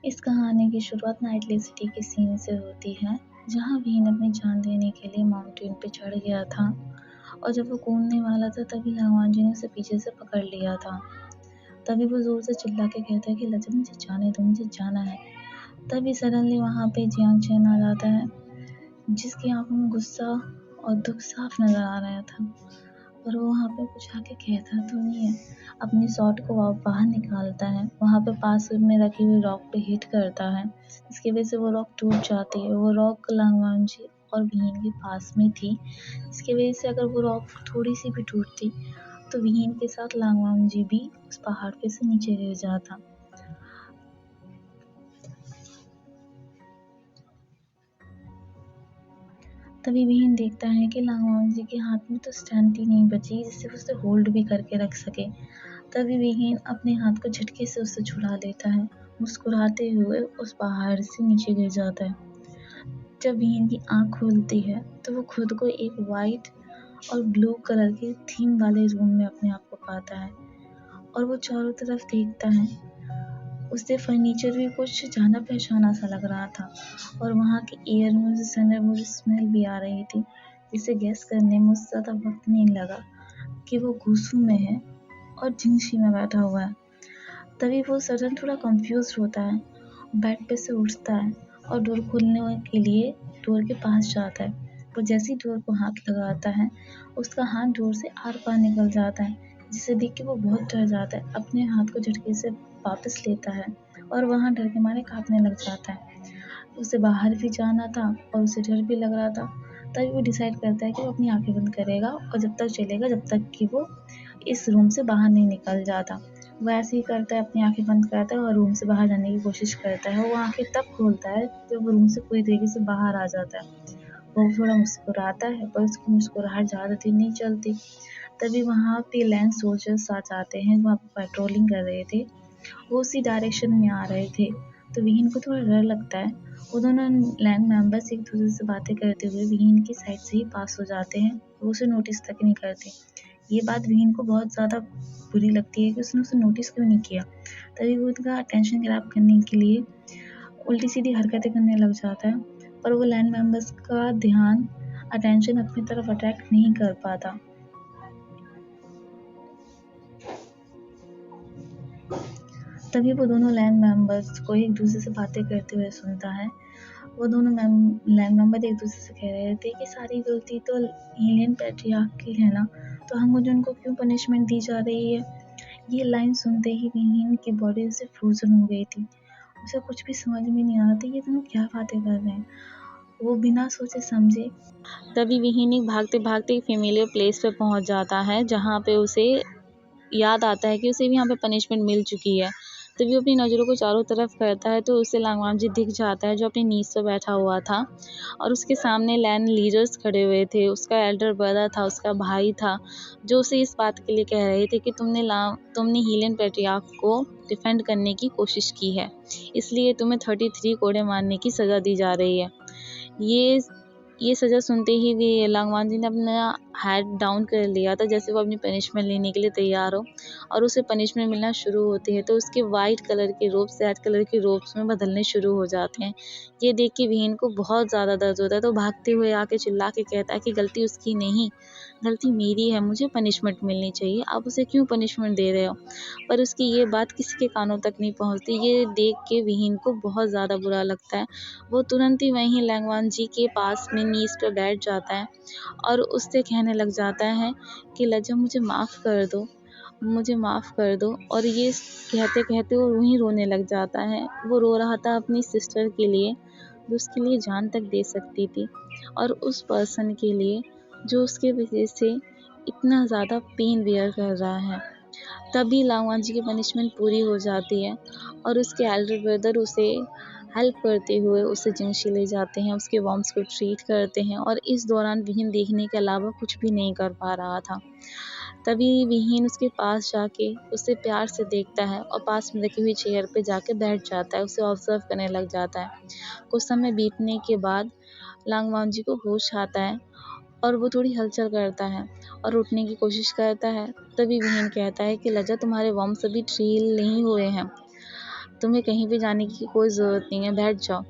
इस कहानी की शुरुआत नाइटली सिटी के सीन से होती है, जहाँ विहीन अपनी जान देने के लिए माउंटेन पे चढ़ गया था और जब वो कूदने वाला था तभी लावान जी ने उसे पीछे से पकड़ लिया था। तभी वो जोर से चिल्ला के कहता है कि लजब मुझे जाने दो, मुझे जाना है। तभी सडनली वहाँ पे जियांग चैन आ जाता है, जिसकी आंखों में गुस्सा और दुख साफ नजर आ रहा था। पर वो वहाँ पे कुछ आके कहता तो नहीं है, अपनी शॉट को बाहर निकालता है, वहाँ पे पास में रखी हुई रॉक पे हिट करता है, इसकी वजह से वो रॉक टूट जाती है। वो रॉक लांगवान जी और विहीन के पास में थी, इसकी वजह से अगर वो रॉक थोड़ी सी भी टूटती तो विहीन के साथ लांगवान जी भी उस पहाड़ पे से नीचे गिर जाता। तभी विहीन देखता है कि लांगवान जी के हाथ में तो स्ट्रेंथ ही नहीं बची जिससे उसे होल्ड भी करके रख सके। तभी विहीन अपने हाथ को झटके से उससे छुड़ा लेता है, मुस्कुराते हुए उस पहाड़ से नीचे गिर जाता है। जब विहीन की आंख खुलती है तो वो खुद को एक वाइट और ब्लू कलर के थीम वाले रूम में अपने आप को पाता है और वो चारों तरफ देखता है। उसे फर्नीचर भी कुछ जाना पहचाना सा लग रहा था और वहाँ के एयर में उसे सैंडलवुड स्मेल भी आ रही थी, जिसे गैस करने में उससे ज़्यादा वक्त नहीं लगा कि वो घुसू में है और जिंगशी में बैठा हुआ है। तभी वो सडन थोड़ा कंफ्यूज होता है, बेड पे से उठता है और डोर खोलने के लिए डोर के पास जाता है। वो जैसे ही डोर को हाथ लगाता है, उसका हाथ डोर से आर पार निकल जाता है, जिसे देख के वो बहुत डर जाता है। अपने हाथ को झटके से वापस लेता है और वहाँ डर के मारे कांपने लग जाता है। उसे बाहर भी जाना था और उसे डर भी लग रहा था। तभी वो डिसाइड करता है कि वो अपनी आंखें बंद करेगा और जब तक चलेगा जब तक कि वो इस रूम से बाहर नहीं निकल जाता। वो ऐसे ही करता है, अपनी आंखें बंद करता है और रूम से बाहर जाने की कोशिश करता है। वो आंखें तब खोलता है जब वो रूम से पूरी तरीके से बाहर आ जाता है। वो थोड़ा मुस्कुराता है पर उसकी मुस्कुराहट ज़्यादा दिन नहीं चलती। तभी वहाँ पे लैंड सोल्जर्स आ जाते हैं, वहाँ पे पेट्रोलिंग कर रहे थे। वो उसी डायरेक्शन में आ रहे थे, तो विहीन को थोड़ा डर लगता है। वो दोनों लैंड मेंबर्स एक दूसरे से बातें करते हुए विहीन की साइड से ही पास हो जाते हैं। वो उसे नोटिस तक नहीं करते। ये बात विहीन को बहुत ज़्यादा बुरी लगती है कि उसने उसे नोटिस क्यों नहीं किया। तभी वो उनका अटेंशन ग्रैब करने के लिए उल्टी सीधी हरकतें करने लग जाता है, पर वो लैंड मेंबर्स का ध्यान अटेंशन अपनी तरफ अट्रैक्ट नहीं कर पाता। तभी वो दोनों लैंड मेंबर्स को एक दूसरे से बातें करते हुए सुनता है। वो दोनों लैंड मेंबर एक दूसरे से कह रहे थे कि सारी गलती तो एलियन पैट्रियार्क की है ना, तो हम मुझे उनको क्यों पनिशमेंट दी जा रही है। ये लाइन सुनते ही विहीन की बॉडी से फ्रोजन हो गई थी। उसे कुछ भी समझ में नहीं आ रहा था, ये दोनों क्या बातें कर रहे हैं। वो बिना सोचे समझे तभी विहीन एक भागते भागते एक फेमिलियर प्लेस पे पहुंच जाता है, जहाँ पे उसे याद आता है कि उसे भी यहाँ पे पनिशमेंट मिल चुकी है। तभी वो अपनी नज़रों को चारों तरफ करता है तो उसे लांगवान जी दिख जाता है, जो अपनी नीज पे बैठा हुआ था और उसके सामने लैंड लीडर्स खड़े हुए थे। उसका एल्डर ब्रदर था, उसका भाई था, जो उसे इस बात के लिए कह रहे थे कि तुमने हीलियन पैट्रियार्क को डिफेंड करने की कोशिश की है, इसलिए तुम्हें 33 कोड़े मारने की सज़ा दी जा रही है। ये ये सज़ा सुनते ही भी लांगवान जी ने अपना हेड डाउन कर लिया था, जैसे वो अपनी पनिशमेंट लेने के लिए तैयार हो, और उसे पनिशमेंट मिलना शुरू होती है तो उसके वाइट कलर के रोब्स रेड कलर के रोब्स में बदलने शुरू हो जाते हैं। ये देख के विहीन को बहुत ज़्यादा दर्द होता है, तो भागते हुए आके चिल्ला के कहता है कि गलती उसकी नहीं, गलती मेरी है, मुझे पनिशमेंट मिलनी चाहिए, आप उसे क्यों पनिशमेंट दे रहे हो। पर उसकी ये बात किसी के कानों तक नहीं पहुंचती। ये देख के विहीन को बहुत ज़्यादा बुरा लगता है। वो तुरंत ही वहीं लांगवान जी के पास में नीज पे बैठ जाता है और उससे कहने लग जाता है कि लज्जा मुझे माफ़ कर दो, मुझे माफ़ कर दो। और ये कहते कहते वो वहीं रोने लग जाता है। वो रो रहा था अपनी सिस्टर के लिए, जो उसके लिए जान तक दे सकती थी, और उस पर्सन के लिए जो उसके वजह से इतना ज़्यादा पेन बेयर कर रहा है। तभी लांगवान जी की पनिशमेंट पूरी हो जाती है और उसके एल्डर ब्रदर उसे हेल्प करते हुए उसे जिंगशी ले जाते हैं, उसके वॉर्म्स को ट्रीट करते हैं, और इस दौरान विहीन देखने के अलावा कुछ भी नहीं कर पा रहा था। तभी विहीन उसके पास जाके उसे प्यार से देखता है और पास में रखी हुई चेयर पे जाके बैठ जाता है, उसे ऑब्जर्व करने लग जाता है। कुछ समय बीतने के बाद लांगवान जी को होश आता है और वो थोड़ी हलचल करता है और उठने की कोशिश करता है। तभी विहीन कहता है कि लज्जा तुम्हारे वॉर्म्स अभी हील नहीं हुए हैं। तुम्हें कहीं भी जाने की कोई ज़रूरत नहीं है, बैठ जाओ।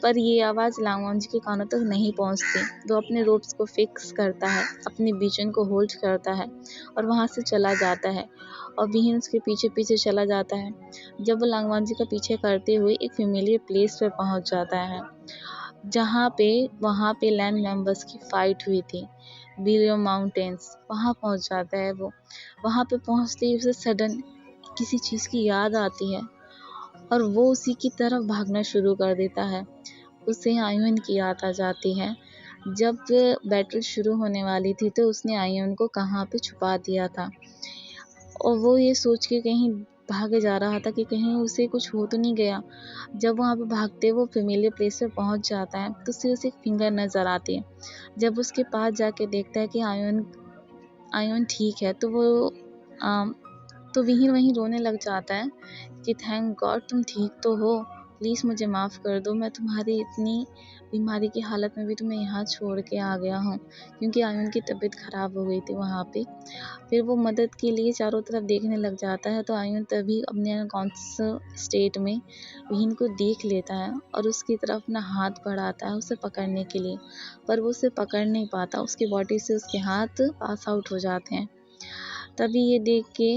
पर ये आवाज़ लांगवांग जी के कानों तक नहीं पहुंचती। वो अपने रोप्स को फिक्स करता है, अपनी विजन को होल्ड करता है और वहाँ से चला जाता है और विहीन उसके पीछे पीछे चला जाता है। जब वो लांगवांग जी का पीछे करते हुए एक फेमिलियर प्लेस पर पहुँच जाता है, वहाँ पे लैंड मेंबर्स की फाइट हुई थी, बिलियो माउंटेन्स। वहाँ पहुँच जाता है वो। वहाँ पे पहुँचते ही उसे सडन किसी चीज़ की याद आती है और वो उसी की तरफ भागना शुरू कर देता है। उसे आयुन की याद आ जाती है। जब बैटल शुरू होने वाली थी तो उसने आयुन को कहाँ पे छुपा दिया था और वो ये सोच के कहीं भागे जा रहा था कि कहीं उसे कुछ हो तो नहीं गया। जब वहाँ पे भागते वो फेमिलियर प्लेस पे पहुँच जाता है तो उसे एक फिंगर नज़र आती है। जब उसके पास जाके देखता है कि आयुन ठीक है तो तो विहीन वहीं रोने लग जाता है कि थैंक गॉड तुम ठीक तो हो, प्लीज़ मुझे माफ़ कर दो, मैं तुम्हारी इतनी बीमारी की हालत में भी तुम्हें यहाँ छोड़ के आ गया हूँ, क्योंकि आयुन की तबीयत ख़राब हो गई थी वहाँ पे। फिर वो मदद के लिए चारों तरफ देखने लग जाता है तो आयुन तभी अपने अनकॉन्शियस स्टेट में विहीन को देख लेता है और उसकी तरफ अपना हाथ बढ़ाता है उसे पकड़ने के लिए, पर वो उसे पकड़ नहीं पाता। उसकी बॉडी से उसके हाथ पास आउट हो जाते हैं। तभी ये देख के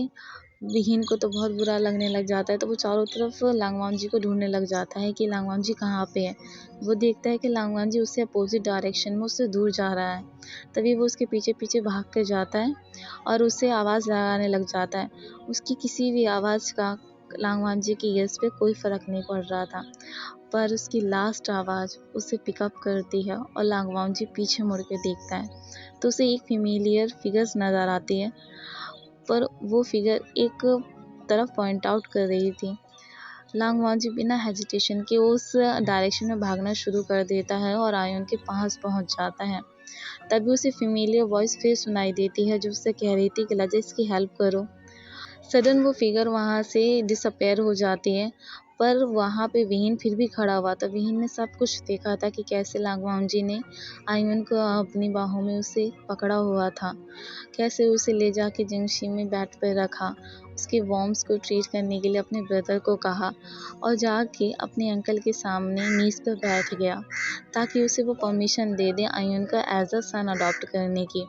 विहीन को तो बहुत बुरा लगने लग जाता है, तो वो चारों तरफ लांगवान जी को ढूंढने लग जाता है कि लांगवान जी कहाँ पे है। वो देखता है कि लांगवान जी उससे अपोजिट डायरेक्शन में उससे दूर जा रहा है। तभी वो उसके पीछे पीछे भाग कर जाता है और उससे आवाज़ लगाने लग जाता है। उसकी किसी भी आवाज़ का लांगवान जी की ईयर्स पे कोई फ़र्क नहीं पड़ रहा था, पर उसकी लास्ट आवाज़ उसे पिकअप करती है और लांगवान जी पीछे मुड़ के देखता है तो उसे एक फेमिलियर फिगर्स नज़र आती है, पर वो फिगर एक तरफ पॉइंट आउट कर रही थी। लांगवान जी बिना हेजिटेशन के उस डायरेक्शन में भागना शुरू कर देता है और आयुन के पास पहुंच जाता है। तभी उसे फेमिलियर वॉइस फिर सुनाई देती है जो उससे कह रही थी कि लजा इसकी हेल्प करो। सडन वो फिगर वहाँ से डिसअपेयर हो जाती है, पर वहाँ पे विहीन फिर भी खड़ा हुआ था। विहीन ने सब कुछ देखा था कि कैसे लांगवान जी ने आयुन को अपनी बाहों में उसे पकड़ा हुआ था, कैसे उसे ले जाके जंगशी में बेड पर रखा, उसके वॉर्म्स को ट्रीट करने के लिए अपने ब्रदर को कहा और जाके अपने अंकल के सामने नीज पर बैठ गया ताकि उसे वो परमिशन दे दे आयुन का एज अ सन अडॉप्ट करने की।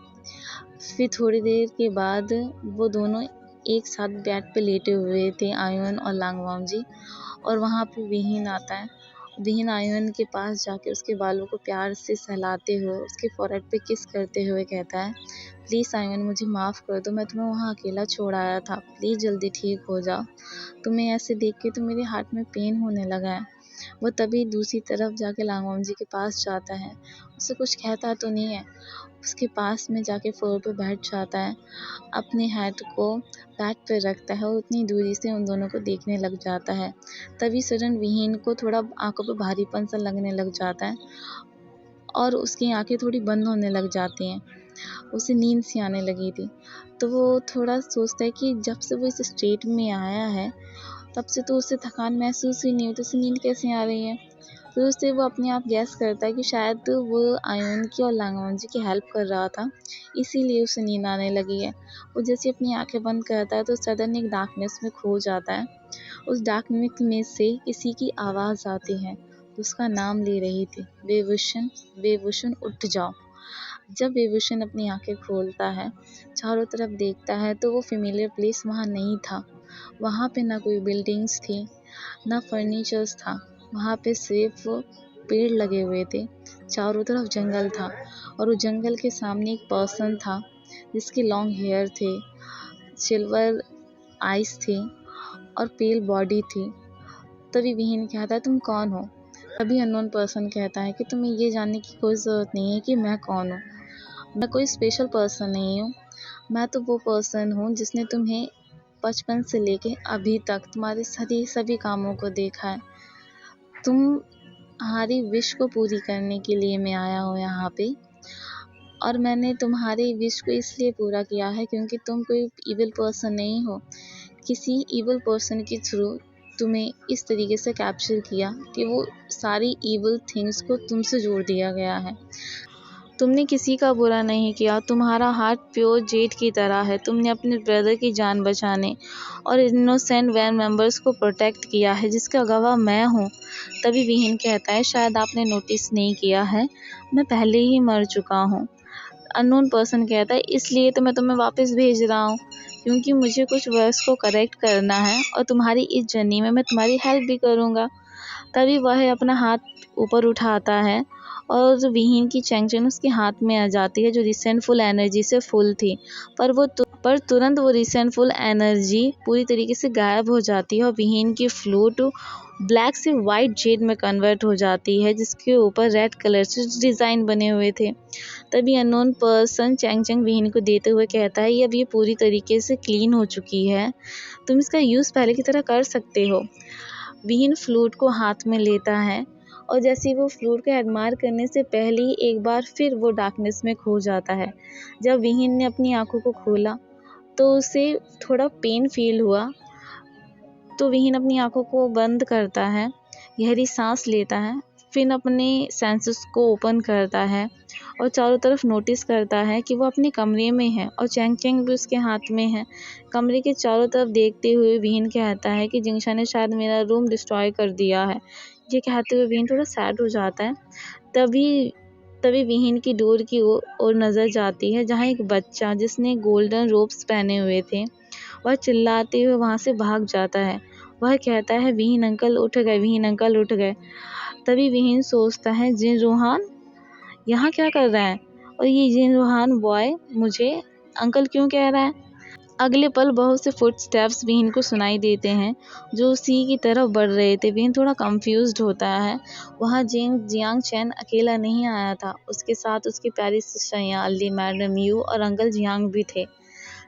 फिर थोड़ी देर के बाद वो दोनों एक साथ बेड पे लेटे हुए थे, आयुन और लांगवांग जी, और वहाँ पे विहीन आता है। विहीन आयुन के पास जाके उसके बालों को प्यार से सहलाते हुए उसके फोrehead पे किस करते हुए कहता है, प्लीज़ आयुन मुझे माफ़ कर दो, मैं तुम्हें वहाँ अकेला छोड़ आया था, प्लीज़ जल्दी ठीक हो जाओ। तुम्हें ऐसे देख के तो मेरे हार्ट में पेन होने लगा है। वो तभी दूसरी तरफ जाके लांगवांग जी के पास जाता है, उससे कुछ कहता तो नहीं है, उसके पास में जाके फ्लोर पे बैठ जाता है, अपने हेड को बैक पे रखता है और उतनी दूरी से उन दोनों को देखने लग जाता है। तभी सडन विहीन को थोड़ा आंखों पे भारीपन सा लगने लग जाता है और उसकी आंखें थोड़ी बंद होने लग जाती हैं। उसे नींद सी आने लगी थी, तो वो थोड़ा सोचता है कि जब से वो इस स्टेट में आया है तब से तो उसे थकान महसूस ही नहीं हुई, तो उसे नींद कैसे आ रही है। फिर उससे वो अपने आप गैस करता है कि शायद वो आयुन की और लांगवान जी की हेल्प कर रहा था, इसीलिए उसे नींद आने लगी है। वो जैसे अपनी आंखें बंद करता है तो सडन एक डार्कनेस में खो जाता है। उस डार्कनेस में से किसी की आवाज़ आती है, उसका नाम ले रही थी, बेवुशन, बेवुशन उठ जाओ। जब बेवुशन अपनी आंखें खोलता है, चारों तरफ देखता है तो वो फेमिलियर प्लेस वहाँ नहीं था। वहाँ पे ना कोई बिल्डिंग्स थी, ना फर्नीचर्स था, वहाँ पे सिर्फ पेड़ लगे हुए थे, चारों तरफ जंगल था और उस जंगल के सामने एक पर्सन था जिसके लॉन्ग हेयर थे, सिल्वर आइज थी और पेल बॉडी थी। तभी विहीन कहता है तुम कौन हो। तभी अननोन पर्सन कहता है कि तुम्हें ये जानने की कोई ज़रूरत नहीं है कि मैं कौन हूँ, मैं कोई स्पेशल पर्सन नहीं हूँ, मैं तो वो पर्सन हूँ जिसने तुम्हें बचपन से लेके अभी तक तुम्हारे सभी कामों को देखा है। तुम्हारी विश को पूरी करने के लिए मैं आया हूँ यहाँ पे, और मैंने तुम्हारी विश को इसलिए पूरा किया है क्योंकि तुम कोई इविल पर्सन नहीं हो। किसी इविल पर्सन के थ्रू तुम्हें इस तरीके से कैप्चर किया कि वो सारी इविल थिंग्स को तुमसे जोड़ दिया गया है। तुमने किसी का बुरा नहीं किया, तुम्हारा हार्ट प्योर जेड की तरह है। तुमने अपने ब्रदर की जान बचाने और इनोसेंट वैन मेंबर्स को प्रोटेक्ट किया है, जिसका गवाह मैं हूँ। तभी विहीन कहता है, शायद आपने नोटिस नहीं किया है, मैं पहले ही मर चुका हूँ। अननोन पर्सन कहता है, इसलिए तो मैं तुम्हें वापस भेज रहा हूँ, क्योंकि मुझे कुछ वर्ड्स को करेक्ट करना है और तुम्हारी इस जर्नी में मैं तुम्हारी हेल्प भी करूँगा। तभी वह अपना हाथ ऊपर उठाता है और जो विहीन की चैंगचन उसके हाथ में आ जाती है, जो रिसेंटफुल एनर्जी से फुल थी। पर तुरंत वो रिसेंटफुल एनर्जी पूरी तरीके से गायब हो जाती है और विहीन की फ्लूट ब्लैक से वाइट जेड में कन्वर्ट हो जाती है, जिसके ऊपर रेड कलर से डिज़ाइन बने हुए थे। तभी अननोन पर्सन चैंगचंग विहीन को देते हुए कहता है, अब ये पूरी तरीके से क्लीन हो चुकी है, तुम इसका यूज़ पहले की तरह कर सकते हो। विहीन फ्लूट को हाथ में लेता है और जैसे ही वो फ्लूट को एडमायर करने से पहले ही एक बार फिर वो डार्कनेस में खो जाता है। जब विहीन ने अपनी आंखों को खोला तो उसे थोड़ा पेन फील हुआ, तो विहीन अपनी आंखों को बंद करता है, गहरी सांस लेता है, फिर अपने सेंसेस को ओपन करता है और चारों तरफ नोटिस करता है कि वो अपने कमरे में है और चैंगचैंग भी उसके हाथ में है। कमरे के चारों तरफ देखते हुए विहीन कहता है कि जिंगशा ने शायद मेरा रूम डिस्ट्रॉय कर दिया है। ये कहते हुए विहीन थोड़ा सैड हो जाता है। तभी तभी विहीन की डोर की ओर नज़र जाती है, जहाँ एक बच्चा जिसने गोल्डन रोब्स पहने हुए थे, वह चिल्लाते हुए वहाँ से भाग जाता है। वह कहता है, विहीन अंकल उठ गए, विहीन अंकल उठ गए। तभी विहीन सोचता है, जिन रूहान यहाँ क्या कर रहा है, और ये जिन रूहान बॉय मुझे अंकल क्यों कह रहा है। अगले पल बहुत से फुटस्टेप्स विहीन को सुनाई देते हैं, जो उसी की तरफ बढ़ रहे थे। विहीन थोड़ा कंफ्यूज्ड होता है। वहाँ जियांग चैन अकेला नहीं आया था, उसके साथ उसकी प्यारी सिस्टर याली, मैडम यू और अंकल जियांग भी थे।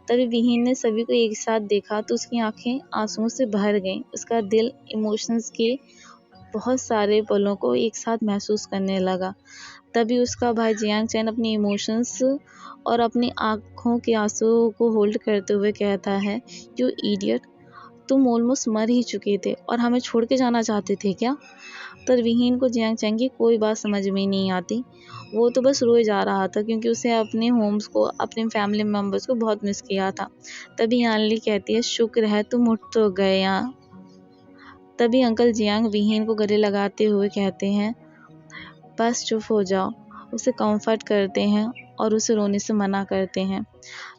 तभी विहीन ने सभी को एक साथ देखा तो उसकी आंखें आंसुओं से भर गईं। उसका दिल इमोशंस के बहुत सारे पलों को एक साथ महसूस करने लगा। तभी उसका भाई जियांग चैन अपनी इमोशंस और अपनी आंखों के आंसुओं को होल्ड करते हुए कहता है, यू इडियट, तुम ऑलमोस्ट मर ही चुके थे और हमें छोड़ के जाना चाहते थे क्या। पर विहीन को जियांग चैन की कोई बात समझ में नहीं आती। वो तो बस रोए जा रहा था, क्योंकि उसे अपने होम्स को, अपने फैमिली मेम्बर्स को बहुत मिस किया था। तभी यानली कहती है, शुक्र है तुम उठ तो गए यहाँ। तभी अंकल जियांग विहीन को गले लगाते हुए कहते हैं, बस चुप हो जाओ। उसे कंफर्ट करते हैं और उसे रोने से मना करते हैं।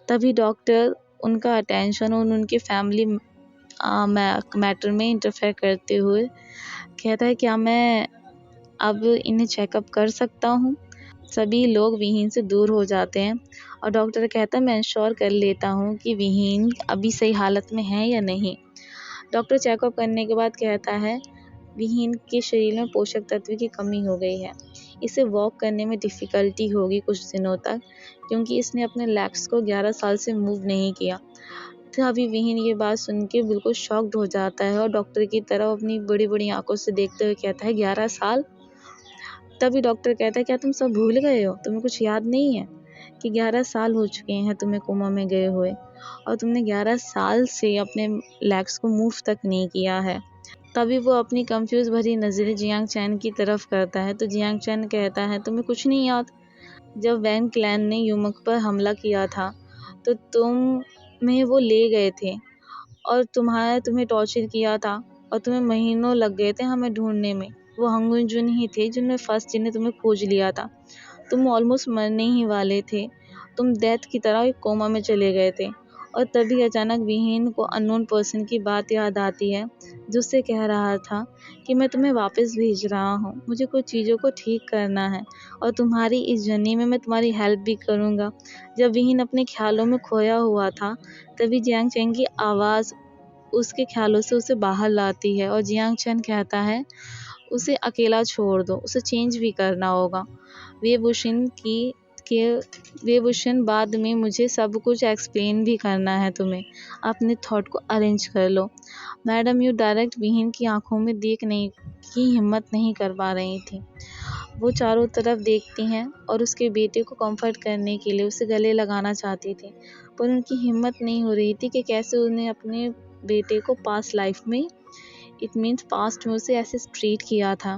तभी डॉक्टर उनका अटेंशन और उनके फैमिली मैटर में इंटरफेयर करते हुए कहता है, क्या मैं अब इन्हें चेकअप कर सकता हूँ। सभी लोग विहीन से दूर हो जाते हैं और डॉक्टर कहता है, मैं इंश्योर कर लेता हूँ कि विहीन अभी सही हालत में है या नहीं। डॉक्टर चेकअप करने के बाद कहता है, विहीन के शरीर में पोषक तत्व की कमी हो गई है, इसे वॉक करने में डिफ़िकल्टी होगी कुछ दिनों तक, क्योंकि इसने अपने लेग्स को 11 साल से मूव नहीं किया। तभी विहीन ये बात सुन के बिल्कुल शॉक्ड हो जाता है और डॉक्टर की तरफ अपनी बड़ी बड़ी आंखों से देखते हुए कहता है, 11 साल। तभी डॉक्टर कहता है, क्या तुम सब भूल गए हो, तुम्हें कुछ याद नहीं है कि 11 साल हो चुके हैं तुम्हें कोमा में गए हुए, और तुमने 11 साल से अपने लेग्स को मूव तक नहीं किया है। तभी वो अपनी कंफ्यूज भरी नज़रें जियांग चैन की तरफ करता है, तो जियांग चैन कहता है, तुम्हें कुछ नहीं याद। जब वैन क्लैन ने युमक पर हमला किया था तो तुम्हें वो ले गए थे और तुम्हें टॉर्चर किया था और तुम्हें महीनों लग गए थे हमें ढूंढने में। वो हंगुन जुन ही थे जिन्हें तुम्हें खोज लिया था। तुम ऑलमोस्ट मरने ही वाले थे, तुम डेथ की तरह एक कोमा में चले गए थे। और तभी अचानक विहीन को अननोन पर्सन की बात याद आती है, जो उससे कह रहा था कि मैं तुम्हें वापस भेज रहा हूँ, मुझे कुछ चीज़ों को ठीक करना है और तुम्हारी इस जर्नी में मैं तुम्हारी हेल्प भी करूँगा। जब विहीन अपने ख्यालों में खोया हुआ था, तभी जियांग चैन की आवाज़ उसके ख्यालों से उसे बाहर लाती है और जियांग चैन कहता है, उसे अकेला छोड़ दो, उसे चेंज भी करना होगा। वेबुशिन बाद में मुझे सब कुछ एक्सप्लेन भी करना है तुम्हें, अपने थॉट को अरेंज कर लो। मैडम यू डायरेक्ट विहीन की आंखों में देखने की हिम्मत नहीं कर पा रही थी। वो चारों तरफ देखती हैं और उसके बेटे को कंफर्ट करने के लिए उसे गले लगाना चाहती थी, पर उनकी हिम्मत नहीं हो रही थी कि कैसे उन्हें अपने बेटे को पास्ट में उसे ऐसे ट्रीट किया था।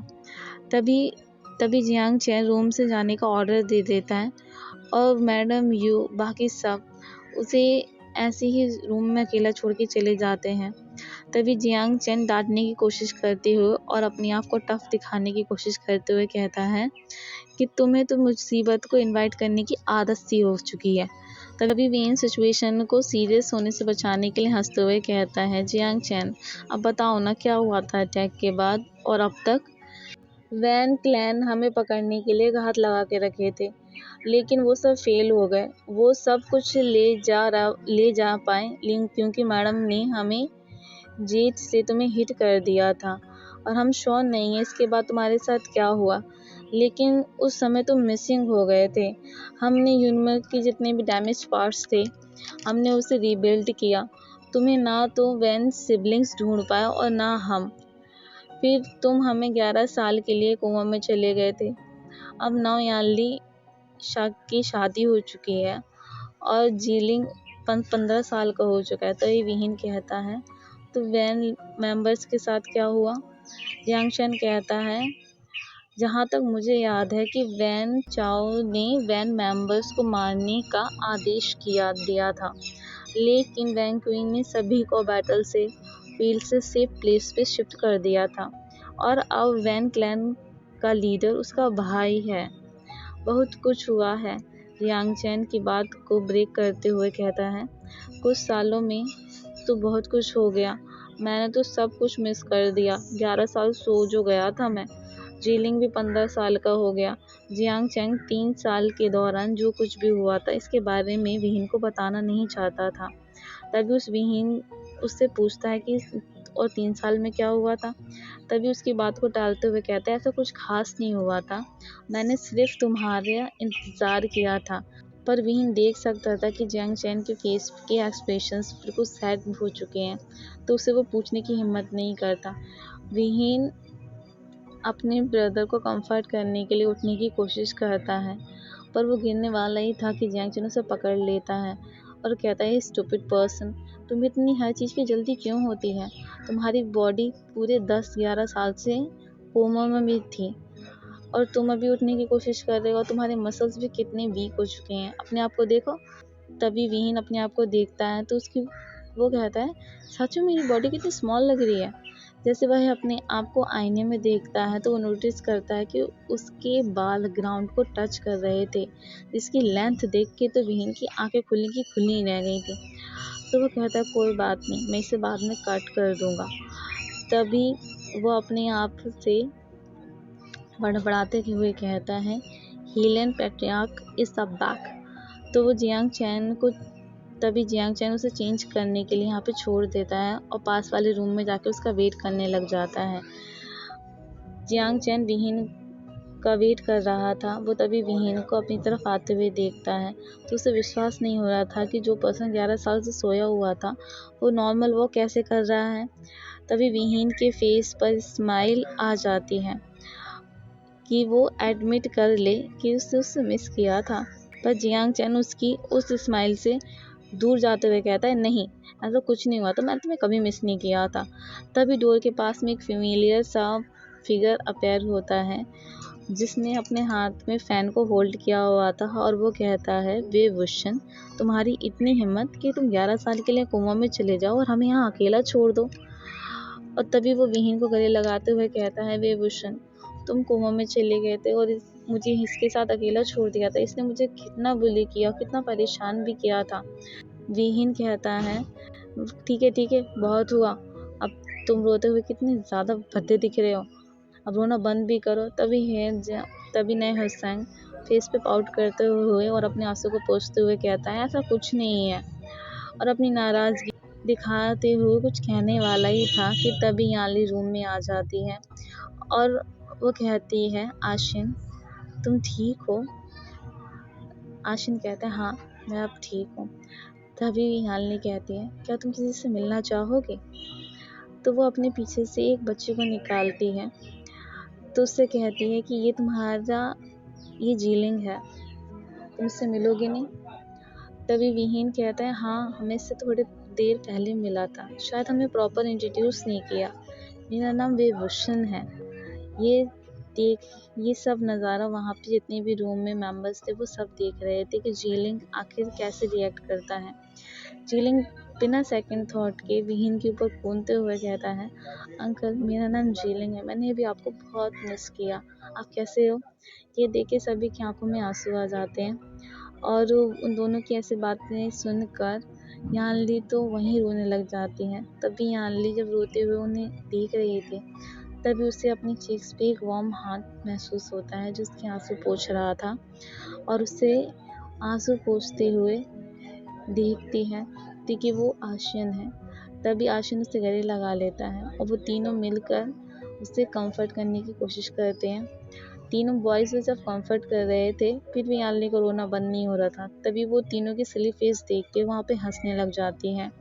तभी तभी जियांग चैन रूम से जाने का ऑर्डर दे देता है और मैडम यू बाकी सब उसे ऐसे ही रूम में अकेला छोड़ के चले जाते हैं। तभी जियांग चैन डांटने की कोशिश करते हुए और अपने आप को टफ दिखाने की कोशिश करते हुए कहता है कि तुम्हें तो मुसीबत को इनवाइट करने की आदत सी हो चुकी है। तभी वेन सिचुएशन को सीरियस होने से बचाने के लिए हंसते हुए कहता है, जियांग चैन अब बताओ ना क्या हुआ था अटैक के बाद और अब तक। वैन क्लैन हमें पकड़ने के लिए घात लगा के रखे थे, लेकिन वो सब फेल हो गए। वो सब कुछ ले जा पाए क्योंकि मैडम ने हमें जेट से तुम्हें हिट कर दिया था और हम श्योर नहीं है इसके बाद तुम्हारे साथ क्या हुआ, लेकिन उस समय तुम मिसिंग हो गए थे। हमने यूनिवर्स के जितने भी डैमेज पार्ट्स थे हमने उसे रीबिल्ड किया। तुम्हें ना तो वैन सिबलिंग्स ढूंढ पाया और ना हम। फिर तुम हमें 11 साल के लिए कोमा में चले गए थे। अब नौ यानली की शादी हो चुकी है और जीलिंग 15 साल का हो चुका है। तो ये विहीन कहता है तो वैन मेंबर्स के साथ क्या हुआ। यांगशन कहता है जहाँ तक मुझे याद है कि वैन चाओ ने वैन मेंबर्स को मारने का आदेश दिया था, लेकिन वैन क्वीन ने सभी को बैटल से फील्ड से सेफ प्लेस पे शिफ्ट कर दिया था और अब वैन क्लैन का लीडर उसका भाई है। बहुत कुछ हुआ है। यांग चैन की बात को ब्रेक करते हुए कहता है कुछ सालों में तो बहुत कुछ हो गया। मैंने तो सब कुछ मिस कर दिया। 11 साल सो जो गया था मैं। जीलिंग भी 15 साल का हो गया। जियांग चैंग 3 साल के दौरान जो कुछ भी हुआ था इसके बारे में विहीन को बताना नहीं चाहता था। तभी उस विहीन उससे पूछता है कि और 3 साल में क्या हुआ था। तभी उसकी बात को टालते हुए कहता है ऐसा कुछ खास नहीं हुआ था, मैंने सिर्फ तुम्हारा इंतज़ार किया था। पर विहीन देख सकता था कि जियांग चैन के फेस के एक्सप्रेशंस बिल्कुल सैड हो चुके हैं, तो उसे वो पूछने की हिम्मत नहीं करता। विहीन अपने ब्रदर को कंफर्ट करने के लिए उठने की कोशिश करता है, पर वो गिरने वाला ही था कि जियांग चैन उसे पकड़ लेता है और कहता है स्टूपिड पर्सन, तुम्हें इतनी हर चीज़ की जल्दी क्यों होती है। तुम्हारी बॉडी पूरे 10-11 साल से कोमा में भी थी और तुम अभी उठने की कोशिश कर रहे हो। तुम्हारे मसल्स भी कितने वीक हो चुके हैं, अपने आप को देखो। तभी विहीन अपने आप को देखता है तो वो कहता है सच में मेरी बॉडी कितनी स्मॉल लग रही है। जैसे वह अपने आप को आईने में देखता है तो वो नोटिस करता है कि उसके बाल ग्राउंड को टच कर रहे थे, जिसकी लेंथ देख के तो विहीन की आंखें खुली की खुली रह गई थी। तो वो कहता है कोई बात नहीं, मैं इसे बाद में कट कर दूंगा। तभी वो अपने आप से बड़बड़ाते हुए कहता है हीलन पैट्रियार्क इज द बैक। तो वो जियांग चैन को तभी जियांग चैन उसे चेंज करने के लिए यहाँ पे छोड़ देता है और पास वाले रूम में जाके उसका वेट करने लग जाता है। जियांग चैन विहीन का वेट कर रहा था, वो तभी विहीन को अपनी तरफ आते हुए देखता है तो उसे विश्वास नहीं हो रहा था कि जो पर्सन 11 साल से सोया हुआ था वो नॉर्मल वॉक कैसे कर रहा है। तभी विहीन के फेस पर स्माइल आ जाती है कि वो एडमिट कर ले कि उससे मिस किया था, पर जियांग चैन उसकी उस स्माइल से दूर जाते हुए कहता है नहीं, ऐसा कुछ नहीं हुआ था, मैंने तुम्हें कभी मिस नहीं किया था। तभी डोर के पास में एक फेमिलियर सा फिगर अपेयर होता है जिसने अपने हाथ में फैन को होल्ड किया हुआ था और वो कहता है वे वुशन, तुम्हारी इतनी हिम्मत कि तुम 11 साल के लिए कोमा में चले जाओ और हमें यहाँ अकेला छोड़ दो। और तभी वो विहीन को गले लगाते हुए कहता है वे वुशन, तुम कोमा में चले गए थे और मुझे इसके साथ अकेला छोड़ दिया था। इसने मुझे कितना बुली किया, कितना परेशान भी किया था। विहीन कहता है ठीक है बहुत हुआ, अब तुम रोते हुए कितने ज़्यादा भद्दे दिख रहे हो, अब रोना बंद भी करो। तभी नए हुसैन फेस पे पाउट करते हुए और अपने आंसू को पोंछते हुए कहता है ऐसा कुछ नहीं है, और अपनी नाराज़गी दिखाते हुए कुछ कहने वाला ही था कि तभी याली रूम में आ जाती है और वो कहती है आशिन तुम ठीक हो। आशिन कहता है हाँ मैं अब ठीक हूँ। तभी याली कहती है क्या तुम किसी से मिलना चाहोगे। तो वो अपने पीछे से एक बच्चे को निकालती है तो उससे कहती है कि ये जीलिंग है, तुम इससे मिलोगे नहीं। तभी विहीन कहता है हाँ हमें इससे थोड़ी देर पहले मिला था, शायद हमें प्रॉपर इंट्रोड्यूस नहीं किया। मेरा नाम वेवुशन है, ये ये सब नज़ारा वहाँ पे जितने भी रूम में मेंबर्स थे वो सब देख रहे थे कि जीलिंग आखिर कैसे रिएक्ट करता है। जीलिंग बिना सेकंड थॉट के विहीन के ऊपर कूदते हुए कहता है, अंकल मेरा नाम जीलिंग है, मैंने अभी आपको बहुत मिस किया, आप कैसे हो? ये देख के सभी की आंखों में आंसू आ जाते हैं और उन दोनों की ऐसी बातें सुनकर यानली तो वहीं रोने लग जाती हैं। तभी यानली जब रोते हुए उन्हें देख रही थी तभी उसे अपनी चीक्स पे एक वार्म हाथ महसूस होता है जो उसके आंसू पोंछ रहा था और उसे आंसू पोंछते हुए देखती है कि वो आशियन है। तभी आशियन उसे गले लगा लेता है और वो तीनों मिलकर उसे कंफर्ट करने की कोशिश करते हैं। तीनों बॉयज उसे जब कंफर्ट कर रहे थे फिर भी यानली को रोना बंद नहीं हो रहा था। तभी वो तीनों की सिली फेस देख के वहाँ पे हंसने लग जाती हैं।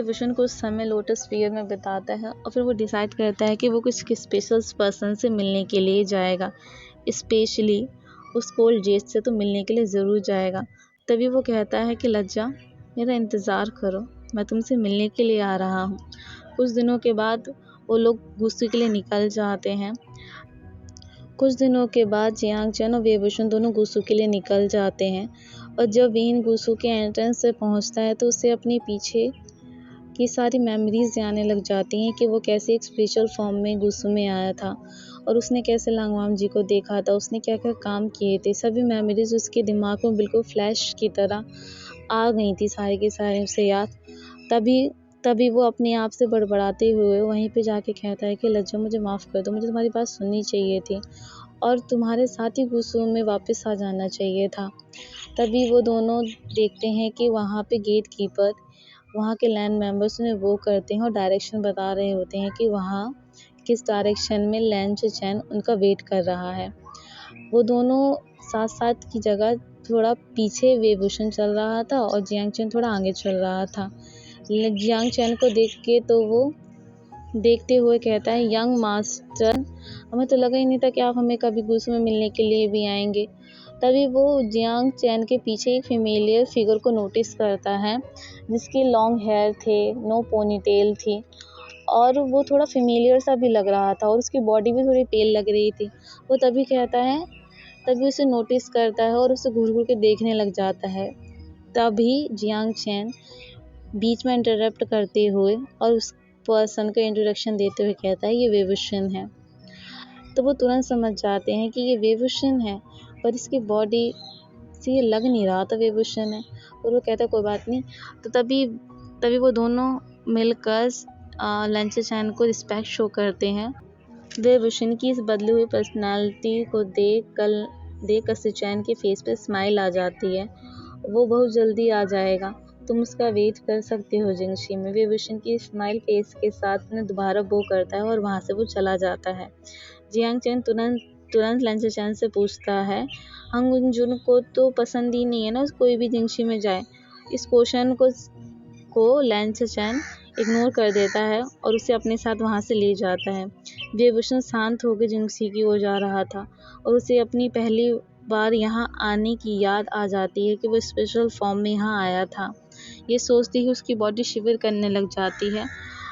विशन कुछ समय लोटस फियर में बिताता है और फिर वो डिसाइड करता है कि वो कुछ स्पेशल पर्सन से मिलने के लिए जाएगा, स्पेशली उस कोल्ड जेस से तो मिलने के लिए ज़रूर जाएगा। तभी वो कहता है कि लज्जा मेरा इंतज़ार करो, मैं तुमसे मिलने के लिए आ रहा हूँ। कुछ दिनों के बाद वो लोग गुस्से के लिए निकल जाते हैं। कुछ दिनों के बाद जियांग चैन और वेवुशन दोनों गुस्सू के लिए निकल जाते हैं और जब वीन गुस्सू के एंट्रेंस से पहुंचता है तो उसे अपने पीछे की सारी मेमोरीज आने लग जाती हैं कि वो कैसे एक स्पेशल फॉर्म में गुस्सू में आया था और उसने कैसे लांगवाम जी को देखा था, उसने क्या क्या काम किए थे। सभी मेमोरीज उसके दिमाग में बिल्कुल फ्लैश की तरह आ गई थी, सारे के सारे उसे याद। तभी तभी वो अपने आप से बड़बड़ाते हुए वहीं पे जाके कहता है कि लज्जा मुझे माफ़ कर दो, मुझे तुम्हारी बात सुननी चाहिए थी और तुम्हारे साथ ही गुस्सू में वापस आ जाना चाहिए था। तभी वो दोनों देखते हैं कि वहाँ पे गेट कीपर वहाँ के लैंड मेंबर्स उन्हें वो करते हैं और डायरेक्शन बता रहे होते हैं कि वहाँ किस डायरेक्शन में लैंड चैन उनका वेट कर रहा है। वो दोनों साथ साथ की जगह थोड़ा पीछे वेवुशन चल रहा था और जियांग चैन थोड़ा आगे चल रहा था। जियांग चैन को देख के तो वो देखते हुए कहता है, यंग मास्टर हमें तो लगा ही नहीं था कि आप हमें कभी गुस्से में मिलने के लिए भी आएंगे। तभी वो जियांग चैन के पीछे एक फेमिलियर फिगर को नोटिस करता है जिसके लॉन्ग हेयर थे, नो पोनीटेल थी और वो थोड़ा फेमिलियर सा भी लग रहा था और उसकी बॉडी भी थोड़ी पेल लग रही थी। वो तभी उसे नोटिस करता है और उसे घूर घूर के देखने लग जाता है। तभी जियांग चैन बीच में इंटरप्ट करते हुए और उस पर्सन का इंट्रोडक्शन देते हुए कहता है, ये वेवुशन है। तो वो तुरंत समझ जाते हैं कि ये वेवुशन है पर इसकी बॉडी से ये लग नहीं रहा था वेवुशन है और वो कहता है कोई बात नहीं। तो तभी वो दोनों मिलकर लंच चैन को रिस्पेक्ट शो करते हैं। वेवुशन की इस बदली हुई पर्सनालिटी को देख कर चैन के फेस पे स्माइल आ जाती है। वो बहुत जल्दी आ जाएगा, तुम उसका वेट कर सकते हो जिंगशी में। वेवुशन की स्माइल फेस के साथ उन्हें दोबारा बो करता है और वहाँ से वो चला जाता है। जियांग चैन तुरंत लंच चैन से पूछता है, हंग जुन को तो पसंद ही नहीं है ना कोई भी जिंगशी में जाए। इस क्वेश्चन को लंच चैन इग्नोर कर देता है और उसे अपने साथ वहाँ से ले जाता है। वेवुशन शांत होकर जिंगशी की ओर जा रहा था और उसे अपनी पहली बार यहाँ आने की याद आ जाती है कि वो स्पेशल फॉर्म में यहाँ आया था। ये सोचती ही उसकी बॉडी शिवर करने लग जाती है।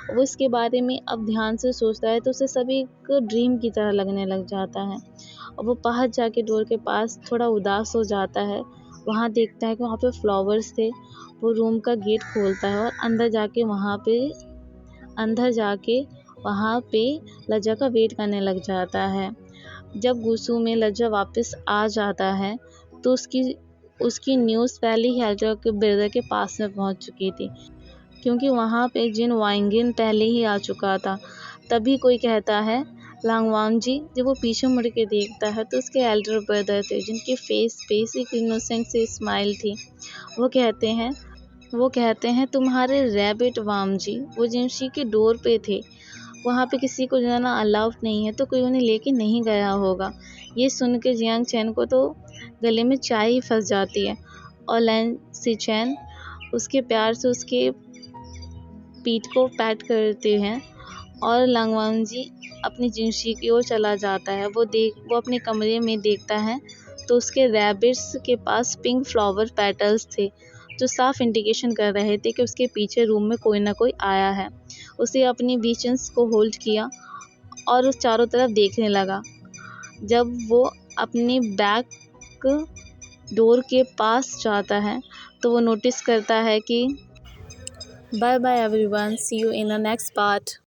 वो इसके बारे में अब ध्यान से सोचता है तो उसे सब एक ड्रीम की तरह लगने लग जाता है और वो बाहर जाके डोर के पास थोड़ा उदास हो जाता है। वहाँ देखता है कि वहाँ पे फ्लावर्स थे। वो रूम का गेट खोलता है और अंदर जाके वहाँ पे लज्जा का वेट करने लग जाता है। जब गुस्सू में लज्जा वापस आ जाता है तो उसकी न्यूज़ पहले ही हेल्टर के ब्रदर के पास में पहुँच चुकी थी क्योंकि वहाँ पे जिन वाइंगिन पहले ही आ चुका था। तभी कोई कहता है, लांगवांग जी। जब वो पीछे मुड़ के देखता है तो उसके एल्डर ब्रदर थे जिनके फेस पे एक इनोसेंट सी स्माइल थी। वो कहते हैं तुम्हारे रैबिट वाम जी वो जिमशी के डोर पे थे। वहाँ पे किसी को जाना अलाउड नहीं है तो कोई उन्हें लेके नहीं गया होगा। ये सुन के जियांग चैन को तो गले में चाय ही फंस जाती है और लैन सी चैन उसके प्यार से उसके पीठ को पैट करते हैं और लांगवांग जी अपनी जिंशी की ओर चला जाता है। वो अपने कमरे में देखता है तो उसके रैबिट्स के पास पिंक फ्लावर पेटल्स थे जो साफ इंडिकेशन कर रहे थे कि उसके पीछे रूम में कोई ना कोई आया है। उसे अपनी विजन्स को होल्ड किया और उस चारों तरफ देखने लगा। जब वो अपनी बैक डोर के पास जाता है तो वो नोटिस करता है कि Bye bye everyone. See you in the next part.